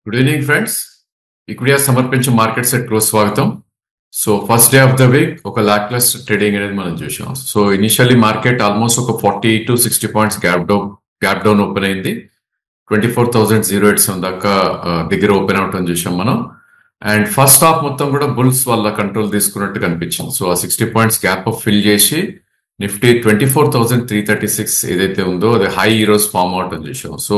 Good evening friends. Equities సమర్పించే market set close స్వాగతం. So first day of the week ఒక లాక్లెస్ trading అనేది మనం చూసాం. సో ఇనిషియల్లీ మార్కెట్ ఆల్మోస్ట్ ఒక 40 to 60 points gap down open అయింది. 24,087 దాకా దగ్గర ఓపెన్ అవటం చూసాం మనం. అండ్ ఫస్ట్ హాఫ్ మొత్తం కూడా బుల్స్ వల్ల కంట్రోల్ తీసుకున్నట్టు కనిపించింది. సో ఆ 60 పాయింట్స్ గ్యాప్ ఫిల్ చేసి నిఫ్టీ 24,336 ఏదైతే ఉందో అది హై ఈరోజు ఫామ్ అవటం చూసాం. సో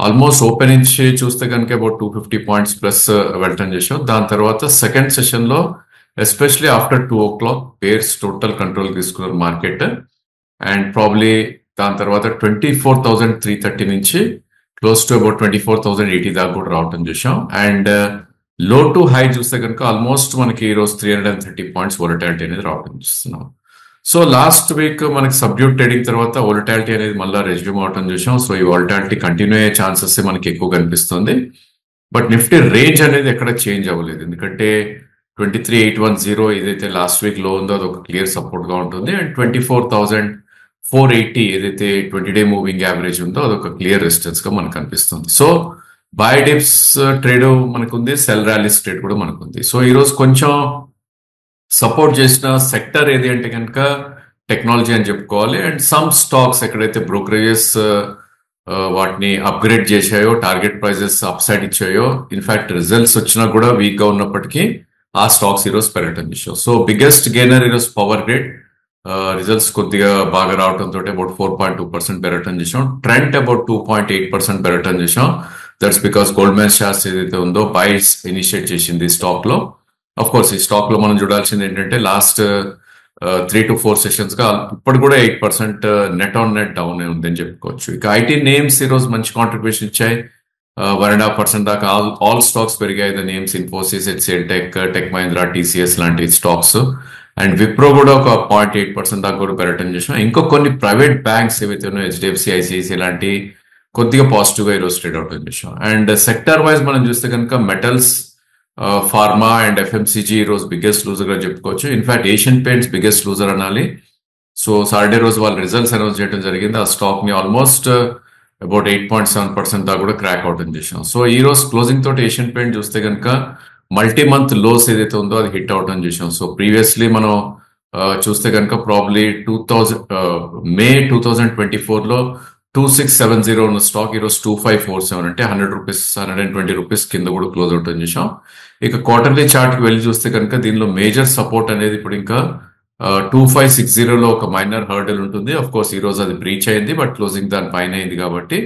ఆల్మోస్ట్ ఓపెన్ నుంచి చూస్తే కనుక అబౌట్ 250 పాయింట్స్ ప్లస్ వెళ్ళటం చేసాం. దాని తర్వాత సెకండ్ సెషన్ లో especially after 2 o'clock bears total control తీసుకున్నారు మార్కెట్. అండ్ ప్రాబ్లీ దాని తర్వాత 24,330 నుంచి క్లోజ్ టు అబౌట్ 24,080 దాకా కూడా రావటం చూసాం. అండ్ లో టు హై చూస్తే కనుక ఆల్మోస్ట్ మనకి ఈరోజు 330 పాయింట్స్ వొలటాలిటీ అనేది రావటం చూస్తున్నాం. సో లాస్ట్ వీక్ మనకి సబ్డ్యూట్ ట్రేడింగ్ తర్వాత వొలటాలిటీ అనేది మళ్ళీ రెజ్యూమ్ అవటం చూసాం. సో ఈ వొలటాలిటీ కంటిన్యూ అయ్యే ఛాన్సెస్ మనకి ఎక్కువ కనిపిస్తుంది. బట్ నిఫ్టీ రేంజ్ అనేది ఎక్కడ చేంజ్ అవ్వలేదు, ఎందుకంటే 23,810 ఏదైతే లాస్ట్ వీక్ లో ఉందో అది ఒక క్లియర్ సపోర్ట్ గా ఉంటుంది. అండ్ 24,480 ఏదైతే 20-day మూవింగ్ యావరేజ్ ఉందో అదొక క్లియర్ రెసిస్టెన్స్ గా మనకు కనిపిస్తుంది. సో బై డిప్స్ ట్రేడ్ మనకుంది, సెల్ ర్యాలీస్ ట్రేడ్ కూడా మనకుంది. సో ఈరోజు కొంచెం సపోర్ట్ చేసిన సెక్టర్ ఏది అంటే కనుక టెక్నాలజీ అని చెప్పుకోవాలి. అండ్ సమ్ స్టాక్స్ ఎక్కడైతే బ్రోకరేజెస్ వాటిని అప్గ్రేడ్ చేశాయో, టార్గెట్ ప్రైజెస్ అప్ సైడ్ ఇచ్చాయో, ఇన్ఫాక్ట్ రిజల్ట్స్ వచ్చినా కూడా వీక్ గా ఉన్నప్పటికీ ఆ స్టాక్స్ ఈరోజు పెరగటం చేసాం. సో బిగ్గెస్ట్ గెయినర్ ఈరోజు పవర్ గ్రిడ్ రిజల్ట్స్ కొద్దిగా బాగా రావడంతో అబౌట్ 4.2% పెరగటం చేసాం. ట్రెండ్ అబౌట్ 2.8% పెరగటం చేసాం. దట్స్ బికాస్ గోల్డ్మెన్ సాక్స్ ఏదైతే ఉందో బైస్ ఇనిషియేట్ చేసింది స్టాక్ లో. అఫ్ కోర్స్ ఈ స్టాక్ లో మనం చూడాల్సింది ఏంటంటే లాస్ట్ 3 to 4 సెషన్స్ గా ఇప్పుడు కూడా 8% నెట్ ఆన్ నెట్ డౌన్ ఉందని చెప్పుకోవచ్చు. ఇక ఐటీ నేమ్స్ ఈ రోజు మంచి కాంట్రిబ్యూషన్ ఇచ్చాయి. 1.5% దాకా ఆల్ స్టాక్స్ పెరిగాయి. The names Infosys, HCl tech Mahindra, TCS లాంటి స్టాక్స్. అండ్ విప్రో కూడా ఒక 0.8% దాకా కూడా పెరగటం చేసాం. ఇంకో కొన్ని ప్రైవేట్ బ్యాంక్స్ ఏవైతే ఉన్నాయో హెచ్డిఎఫ్సి, ఐసిఐసిఐ లాంటి కొద్దిగా పాజిటివ్ గా ఈరోజు ట్రేడ్ అవుట్ చేసాం. అండ్ సెక్టర్ వైజ్ మనం చూస్తే కనుక మెటల్స్, ఫార్మా అండ్ ఎఫ్ఎంసీజీ ఈ రోజు బిగ్గెస్ట్ లూజర్ గా చెప్పుకోవచ్చు. In fact Asian paints biggest loser అనాలి. సో సాటర్డే రోజు వాళ్ళు రిజల్ట్స్ అనౌన్స్ చేయడం జరిగింది. ఆ స్టాక్ ని ఆల్మోస్ట్ అబౌట్ 8.7% దాకా కూడా క్రాక్ అవుట్ చేసాం. సో ఈ రోజు క్లోజింగ్ తోటి ఏషియన్ పెయింట్ చూస్తే కనుక మల్టీ మంత్ లోస్ ఏదైతే ఉందో అది హిట్ అవటం చేసాం. సో ప్రీవియస్లీ మనం చూస్తే కనుక ప్రాబ్లీ మే 2024 లో 2670 ఉన్న స్టాక్ ఈరోజు 2547 అంటే 100 రూపీస్, 120 రూపీస్ కింద కూడా క్లోజ్ అవుట్ చేసాం. ఇక క్వార్టర్లీ చార్ట్ కి వెళ్ళి చూస్తే కనుక దీనిలో మేజర్ సపోర్ట్ అనేది ఇప్పుడు ఇంకా 2560 లో ఒక మైనర్ హర్డల్ ఉంటుంది. అఫ్ కోర్స్ ఈ రోజు అది బ్రీచ్ అయింది, బట్ క్లోజింగ్ దాని పైన అయింది కాబట్టి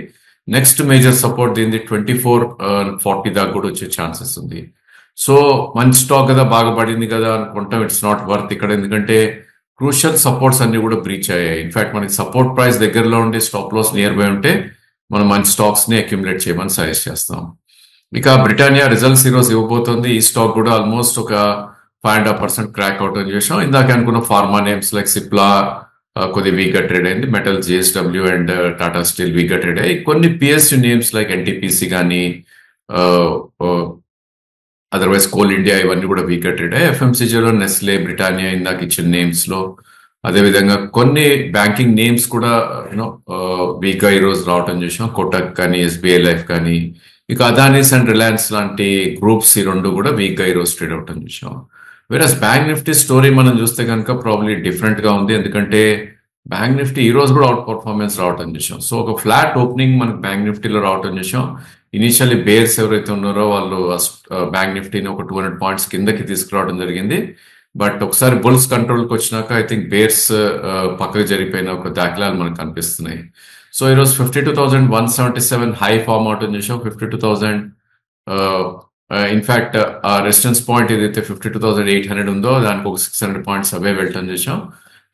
నెక్స్ట్ మేజర్ సపోర్ట్ దీనిది 2440 దాకా కూడా వచ్చే ఛాన్సెస్ ఉంది. సో మంచి స్టాక్ కదా, బాగా పడింది కదా అనుకుంటాం, ఇట్స్ నాట్ వర్త్ ఇక్కడ, ఎందుకంటే క్రూషియల్ సపోర్ట్స్ అన్ని కూడా బ్రీచ్ అయ్యాయి. ఇన్ఫాక్ట్ మనకి సపోర్ట్ ప్రైస్ దగ్గరలో ఉండే స్టాప్ లాస్ నియర్ బై ఉంటే మనం మంచి స్టాక్స్ ని అక్యుములేట్ చేయమని సజెస్ట్ చేస్తాం. ఇక బ్రిటానియా రిజల్ట్స్ ఈరోజు ఇవ్వబోతోంది. ఈ స్టాక్ కూడా ఆల్మోస్ట్ ఒక 5.5% క్రాక్ అవుట్ చేసాం. ఇందాక అనుకున్న ఫార్మా నేమ్స్ లైక్ సిప్లా కొద్దిగా వీక్ గా ట్రేడ్ అయింది. Metal, GSW and Tata steel week గా ట్రేడ్ అయ్యాయి. కొన్ని పిఎస్యూ నేమ్స్ లైక్ ఎన్టీపీసీ కానీ అదర్వైజ్ కోల్ ఇండియా ఇవన్నీ కూడా వీక్ గా ట్రేడ్ అయ్యాయి. ఎఫ్ఎంసీజీలో నెస్లే, బ్రిటానియా ఇందాక ఇచ్చిన నేమ్స్ లో, అదేవిధంగా కొన్ని బ్యాంకింగ్ నేమ్స్ కూడా యూనో వీక్ గా ఈ రోజు రావటం చేసాం. కోటక్ కానీ, ఎస్బీఐ లైఫ్ కానీ, ఇక అదానీస్ అండ్ రిలయన్స్ లాంటి గ్రూప్స్ ఈ రెండు కూడా వీక్ గా ఈ రోజు ట్రేడ్ అవటం చూసాం. వేరస్ బ్యాంక్ నిఫ్టీ స్టోరీ మనం చూస్తే కనుక ప్రాబ్లీ డిఫరెంట్ గా ఉంది, ఎందుకంటే బ్యాంక్ నిఫ్టీ ఈ రోజు కూడా అవుట్ పర్ఫార్మెన్స్ రావటం చేసాం. సో ఒక ఫ్లాట్ ఓపెనింగ్ మనకి బ్యాంక్ నిఫ్టీలో రావటం చేసాం. ఇనిషియల్లీ బేర్స్ ఎవరైతే ఉన్నారో వాళ్ళు బ్యాంక్ నిఫ్టీని ఒక 200 పాయింట్స్ కిందకి తీసుకురావడం జరిగింది. బట్ ఒకసారి బుల్స్ కంట్రోల్కి వచ్చినాక ఐ థింక్ బేర్స్ పక్కకు జరిగిపోయిన ఒక దాఖలాలు మనకు కనిపిస్తున్నాయి. సో ఈరోజు 52,177 హై ఫామ్ అవుట్ చేసాం. 52,000 ఇన్ఫాక్ట్ రెసిస్టెన్స్ పాయింట్ ఏదైతే 52,800 ఉందో దానికి ఒక 600 పాయింట్స్ అవే వెళ్ళటం చేసాం.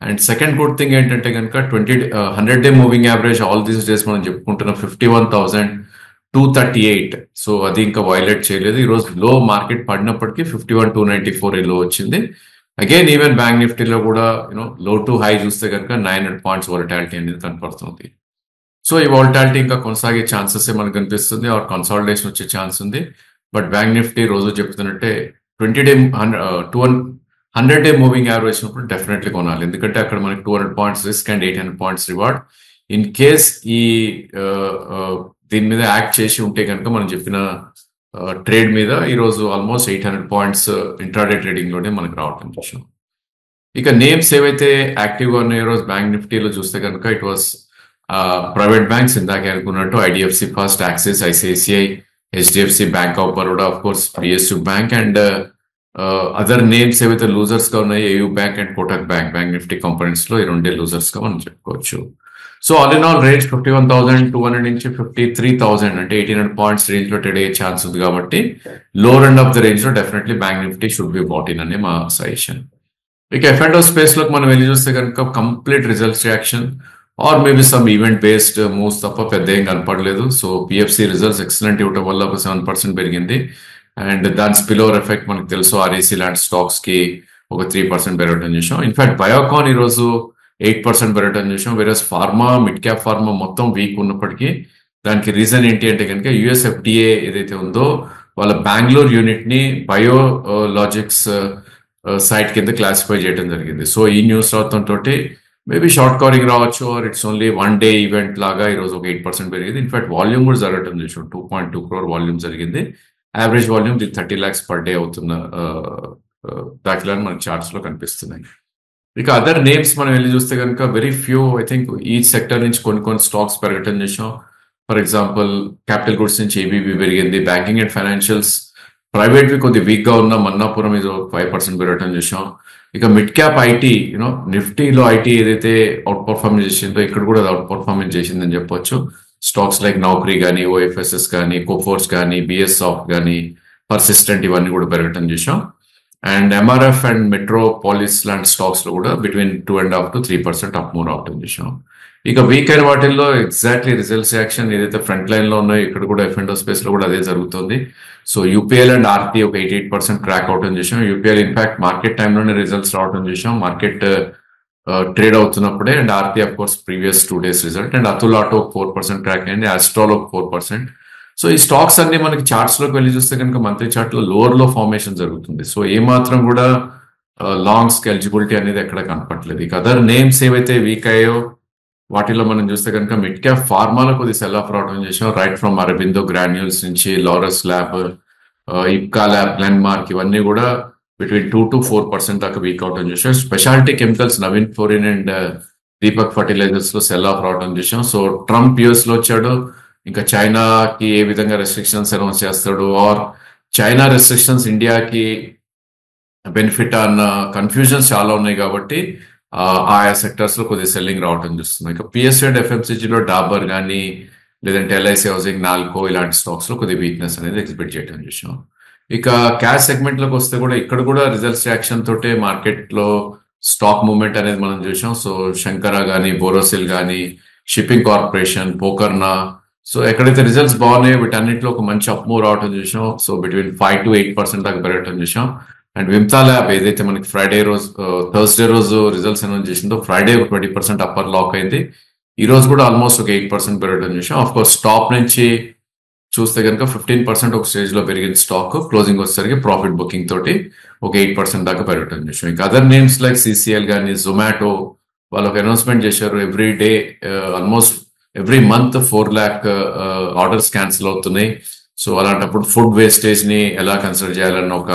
అండ్ సెకండ్ గుడ్ థింగ్ ఏంటంటే కనుక 100-day moving average all these days మనం చెప్పుకుంటున్నాం 51,238. సో అది ఇంకా వైలేట్ చేయలేదు. ఈ రోజు లో మార్కెట్ పడినప్పటికీ 51,294 లో వచ్చింది. అగైన్ ఈవెన్ బ్యాంక్ నిఫ్టీలో కూడా యూనో లో టు హై చూస్తే కనుక 900 పాయింట్స్ వాలటాలిటీ అనేది కనపడుతుంది. సో ఈ వాలటాలిటీ ఇంకా కొనసాగే ఛాన్సెస్ మనకు కనిపిస్తుంది, ఆర్ కన్సాలిడేషన్ వచ్చే ఛాన్స్ ఉంది. బట్ బ్యాంక్ నిఫ్టీ రోజు చెప్తున్నట్టే 100-day మూవింగ్ యావరేజ్ ఉన్నప్పుడు డెఫినెట్లీ కొనాలి, ఎందుకంటే అక్కడ మనకి 200 points risk and 800 points reward. In case ఈ దీని మీద యాక్ట్ చేసి ఉంటే కనుక మనం చెప్పిన ట్రేడ్ మీద ఈరోజు ఆల్మోస్ట్ 800 పాయింట్స్ ఇంట్రాడే ట్రేడింగ్ లోనే మనకు రావటం చూసాం. ఇక నేమ్స్ ఏవైతే యాక్టివ్గా ఉన్నాయో రోజు బ్యాంక్ నిఫ్టీలో చూస్తే కనుక ఇట్ వాస్ ప్రైవేట్ బ్యాంక్స్ ఇందాక అనుకున్నట్టు IDFC first, Axis, ICICI, HDFC, bank of Baroda, of course PSU bank and other names ఏవైతే లూజర్స్ గా ఉన్నాయో AU bank and Kotak bank, bank Nifty components లో ఈ రెండే లూజర్స్ గా మనం చెప్పుకోవచ్చు. So all in all range 51,200 నుంచి 53,000 అంటే 1800 పాయింట్స్ రేంజ్ లో ట్రేడ్ అయ్యే ఛాన్స్ ఉంది కాబట్టి lower end of the range లో definitely bank Nifty should be bought in అనే మా సజెషన్. ఇక F&O స్పేస్ లోకి మనం వెళ్ళి చూస్తే కనుక complete results reaction or maybe some event based moves తప్ప పెద్ద ఏం కనపడలేదు. సో పిఎఫ్సి రిజల్ట్స్ ఎక్సలెంట్ ఇవ్వడం వల్ల ఒక 7% పెరిగింది అండ్ దాని స్పిల్ ఓవర్ ఎఫెక్ట్ మనకు తెలుసు ఆర్ఈసీ లాంటి స్టాక్స్ కి ఒక 3% పెరగడం చూసాం. ఇన్ఫాక్ట్ బయోకాన్ ఈ రోజు 8% పెరగడం చూసాం. వేరస్ ఫార్మా, మిడ్ క్యాప్ ఫార్మా మొత్తం వీక్ ఉన్నప్పటికీ దానికి రీజన్ ఏంటి అంటే కనుక USFDA ఏదైతే ఉందో వాళ్ళ బెంగళూరు యూనిట్ ని బయోలాజిక్స్ సైట్ కింద క్లాసిఫై చేయడం జరిగింది. సో ఈ న్యూస్ రావడం తోటి మేబీ షార్ట్ కవరింగ్ రావచ్చు or it's only one day event లాగా ఈ రోజు ఒక 8% పెరిగింది. ఇన్ఫాక్ట్ వాల్యూమ్ కూడా జరగటం చూసాం. 2.2 crore వాల్యూమ్ జరిగింది. Average volume 30 lakhs per day అవుతున్న దాఖలాలు మనకి చార్ట్స్ లో కనిపిస్తున్నాయి. ఇక అదర్ నేమ్స్ మనం వెళ్ళి చూస్తే కనుక వెరీ ఫ్యూ ఐ థింక్ ఈ సెక్టర్ నుంచి కొన్ని స్టాక్స్ పెరగటం చేసాం. ఫర్ ఎగ్జాంపుల్ క్యాపిటల్ గుడ్స్ నుంచి ఏబీబీ పెరిగింది. బ్యాంకింగ్ అండ్ ఫైనాన్షియల్స్ ప్రైవేట్ వి కొద్ది వీక్ గా ఉన్న మన్నాపురం ఇది 5% పెరగటం చూసాం. ఇక మిడ్ క్యాప్ ఐటీ నిఫ్టీలో ఐటీ ఏదైతే అవుట్ పర్ఫార్మెన్స్ చేసిందో ఇక్కడ కూడా అవుట్ పర్ఫార్మెన్స్ చేసిందని చెప్పొచ్చు. స్టాక్స్ లైక్ నౌకరీ కానీ, ఓఎఫ్ఎస్ఎస్ కానీ, కోఫోర్స్ కానీ, బిఎస్సాఫ్ట్ కానీ, పర్సిస్టెంట్ ఇవన్నీ కూడా పెరగటం చూసాం. అండ్ ఎంఆర్ఎఫ్ అండ్ మెట్రోపాలిస్ లాంటి స్టాక్స్ లో కూడా బిట్వీన్ 2.5 to 3% అప్ మూవ్ అవటం చూసాం. ఇక వీక్ అయిన వాటిల్లో ఎగ్జాక్ట్లీ రిజల్ట్స్ యాక్షన్ ఏదైతే ఫ్రంట్ లైన్ లో ఉన్నాయో ఇక్కడ కూడా F&O స్పేస్ లో కూడా అదే జరుగుతుంది. సో యూపీఎల్ అండ్ ఆర్టీ ఒక 88% క్రాక్ అవటం చూసాం. యూపీఎల్ ఇన్ఫాక్ట్ మార్కెట్ టైంలోనే రిజల్ట్స్ రావటం చూసాం. మార్కెట్ ట్రేడ్ అవుతున్నప్పుడే and Aarti of course previous 2 days result and Atul auto 4% track అయింది. ఆస్ట్రాల్ ఒక 4%. సో ఈ స్టాక్స్ అన్ని మనకి చార్ట్స్ లోకి వెళ్ళి చూస్తే కనుక మంత్లీ చార్ట్ లో లోవర్ లో ఫార్మేషన్ జరుగుతుంది. సో ఏ మాత్రం కూడా లాంగ్స్ ఎలిజిబిలిటీ అనేది ఎక్కడ కనపట్లేదు. ఇక అదర్ నేమ్స్ ఏవైతే వీక్ అయ్యో వాటిలో మనం చూస్తే కనుక మిడ్ క్యాప్ ఫార్మాలో కొద్ది సెల్ ఆఫ్ రావడం చేసాం. రైట్ ఫ్రమ్ అరబిందో గ్రాన్యూల్స్ నుంచి లారస్ ల్యాబ్, ఇప్కా ల్యాబ్, గ్లెన్మార్క్ ఇవన్నీ కూడా బిట్వీన్ 2 to 4% దాకా వీక్ అవటం చూసాం. Speciality chemicals Navin fluorine and Deepak fertilisers లో సెల్ ఆఫ్ రావడం చూసాం. సో ట్రంప్ యూఎస్ లో వచ్చాడు, ఇంకా చైనాకి ఏ విధంగా రెస్ట్రిక్షన్స్ అనౌన్స్ చేస్తాడు ఆర్ చైనా రెస్ట్రిక్షన్స్ ఇండియాకి బెనిఫిట్ అన్న కన్ఫ్యూజన్స్ చాలా ఉన్నాయి కాబట్టి ఆయా సెక్టర్స్ లో కొద్దిగా సెల్లింగ్ రావటం చూస్తున్నాం. ఇక పిఎస్యూ అండ్ ఎఫ్ఎంసీజీలో డాబర్ కానీ లేదంటే ఎల్ఐసి హౌసింగ్, నాల్కో ఇలాంటి స్టాక్స్ లో కొద్దిగా వీక్నెస్ అనేది ఎక్స్పెక్ట్ చేయడం చూసాం. ఇక క్యాష్ సెగ్మెంట్ లోకి వస్తే కూడా ఇక్కడ కూడా రిజల్ట్స్ యాక్షన్ తోటే మార్కెట్ లో స్టాక్ మూవ్మెంట్ అనేది మనం చూసాం. సో శంకరా కానీ, బోరోసిల్ కానీ, షిప్పింగ్ కార్పొరేషన్, పోకర్నా, సో ఎక్కడైతే రిజల్ట్స్ బాగున్నాయో వీటన్నిటిలో ఒక మంచి అప్ మూవ్ రావటం చూసాం. సో బిట్వీన్ 5 to 8% దాకా పెరగటం చూసాం. అండ్ విమ్తా ల్యాబ్ ఏదైతే మనకి థర్స్డే రోజు రిజల్ట్స్ అనౌన్స్ చేసిందో ఫ్రైడే 20% అప్పర్ లాక్ అయింది. ఈ రోజు కూడా ఆల్మోస్ట్ ఒక 8% పెరగడం చూసాం. ఆఫ్ కోర్స్ టాప్ నుంచి చూస్తే కనుక 15% ఒక స్టేజ్ లో పెరిగిన స్టాక్ క్లోజింగ్ వచ్చేసరికి ప్రాఫిట్ బుకింగ్ తోటి ఒక 8% దాకా పెరగటం చూసాం. ఇంకా అదర్ నేమ్స్ లైక్ సిసిఎల్ కానీ, జొమాటో వాళ్ళు ఒక అనౌన్స్మెంట్ చేశారు. Every day almost every month 4 lakh orders cancel అవుతున్నాయి. సో అలాంటప్పుడు ఫుడ్ వేస్టేజ్ ని ఎలా కన్సిడర్ చేయాలన్న ఒక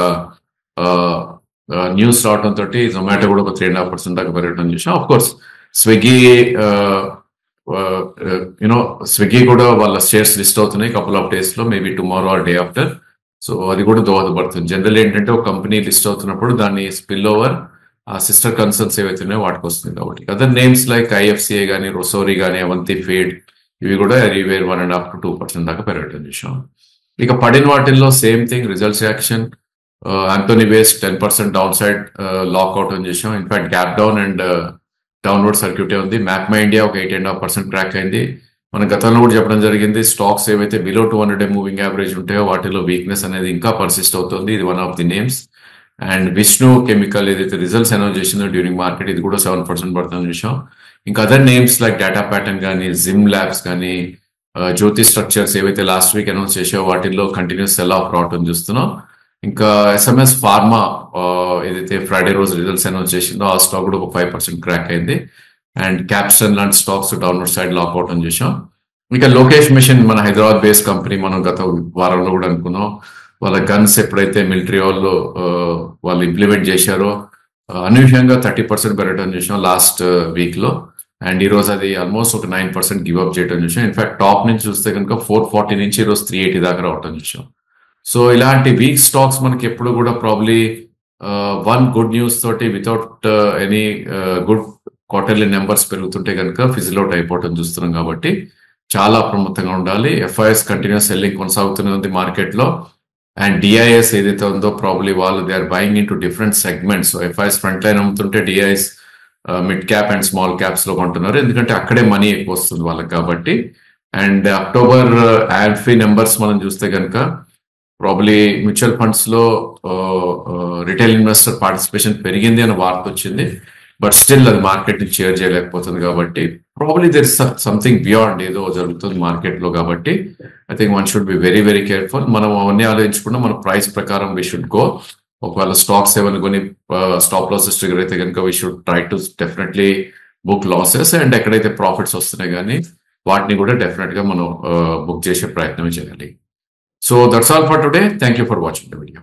న్యూస్ రావడం తోటి జొమాటో కూడా ఒక 3.5% దాకా పెరగడం చూసాం. ఆఫ్ కోర్స్ స్విగ్గీ స్విగ్గీ కూడా వాళ్ళ షేర్స్ లిస్ట్ అవుతున్నాయి కపుల్ ఆఫ్ డేస్ లో, maybe tomorrow or day after. So అది కూడా దోహదపడుతుంది. జనరల్ ఏంటంటే ఒక కంపెనీ లిస్ట్ అవుతున్నప్పుడు దాని స్పిల్ ఓవర్ ఆ సిస్టర్ కన్సర్న్స్ ఏవైతే ఉన్నాయో వాటికి వస్తుంది కాబట్టి. అదర్ నేమ్స్ లైక్ ఐఎఫ్సిఐ కానీ, రొసోరీ కానీ, అవంతి ఫీడ్ ఇవి కూడా ఎవ్రీవేర్ 1.5 to 2% దాకా పెరగడం చూసాం. ఇక పడిన వాటిల్లో same thing results action. Antony waste 10% downside lock out అని చేసాం. In fact gap down and downward సర్క్యూటే ఉంది. మ్యాప్ మై ఇండియా ఒక 8.5% ట్రాక్ అయింది. మన గతంలో కూడా చెప్పడం జరిగింది స్టాక్స్ ఏవైతే బిలో 200 మూవింగ్ యావరేజ్ ఉంటాయో వాటిలో వీక్నెస్ అనేది ఇంకా పర్సిస్ట్ అవుతుంది. ఇది one of the names. And Vishnu chemical ఏదైతే రిజల్ట్స్ అనౌన్స్ చేసిందో డ్యూరింగ్ మార్కెట్ ఇది కూడా 7% పడుతుంది చూసాం. ఇంకా other names like data pattern కానీ, జిమ్ ల్యాబ్స్ కానీ, జ్యోతి స్ట్రక్చర్స్ ఏవైతే లాస్ట్ వీక్ అనౌన్స్ చేసావో వాటిల్లో కంటిన్యూస్ సెల్ ఆఫ్ రావటం చూస్తున్నాం. ఇంకా ఎస్ఎంఎస్ ఫార్మా ఏదైతే ఫ్రైడే రోజు రిజల్ట్స్ అనౌన్స్ చేసిందో ఆ స్టాక్ కూడా ఒక 5% క్రాక్ అయింది. అండ్ క్యాప్స్టన్ లాంటి స్టాక్స్ డౌన్వర్డ్ సైడ్ లాక్ అవటం చూసాం. ఇంకా లోకేష్ మిషన్ మన హైదరాబాద్ బేస్డ్ కంపెనీ, మనం గత వారంలో కూడా అనుకున్నాం. వాళ్ళ గన్స్ ఎప్పుడైతే మిలిటరీ వాళ్ళు ఇంప్లిమెంట్ చేశారో అనూహ్యంగా 30% పెరగడం చూసాం లాస్ట్ వీక్ లో. అండ్ ఈ రోజు అది ఆల్మోస్ట్ ఒక 9% గివ్ అప్ చేయడం చూసాం. ఇన్ఫాక్ట్ టాప్ నుంచి చూస్తే కనుక 440 నుంచి ఈ రోజు 380 దాకా రావడం చూసాం. సో ఇలాంటి వీక్ స్టాక్స్ మనకి ఎప్పుడు కూడా ప్రాబ్లీ వన్ గుడ్ న్యూస్ తోటి without any good quarterly numbers పెరుగుతుంటే కనుక ఫిజిల్ అవుట్ అయిపోవటం చూస్తున్నాం. కాబట్టి చాలా అప్రమత్తంగా ఉండాలి. ఎఫ్ఐఎస్ కంటిన్యూస్ సెల్లింగ్ కొనసాగుతూనే ఉంది మార్కెట్ లో. అండ్ డిఐఎస్ ఏదైతే ఉందో ప్రాబ్లీ వాళ్ళు they are buying into different segments. So FIs front line అమ్ముతుంటే DIs mid cap and small caps లో కొంటున్నారు, ఎందుకంటే అక్కడే మనీ ఎక్కువ వస్తుంది వాళ్ళకి కాబట్టి. అండ్ అక్టోబర్ యాన్ఫీ నెంబర్స్ మనం చూస్తే కనుక ప్రాబ్లీ మ్యూచువల్ ఫండ్స్ లో రిటైల్ ఇన్వెస్టర్ పార్టిసిపేషన్ పెరిగింది అనే వార్త వచ్చింది. బట్ స్టిల్ అది మార్కెట్ ని షేర్ చేయలేకపోతుంది. కాబట్టి probably there is something beyond ఏదో జరుగుతుంది మార్కెట్ లో. కాబట్టి I think one should be very very careful. మనం అవన్నీ ఆలోచించకుండా మన ప్రైస్ ప్రకారం వీ షుడ్ గో. ఒకవేళ స్టాక్స్ ఏమైనా కొని స్టాప్ లాసెస్ ట్రిగర్ అయితే కనుక we should try to definitely book losses. And ఎక్కడైతే ప్రాఫిట్స్ వస్తున్నాయి కానీ వాటిని కూడా డెఫినెట్ గా మనం బుక్ చేసే ప్రయత్నం చేయాలి. So that's all for today. Thank you for watching the video.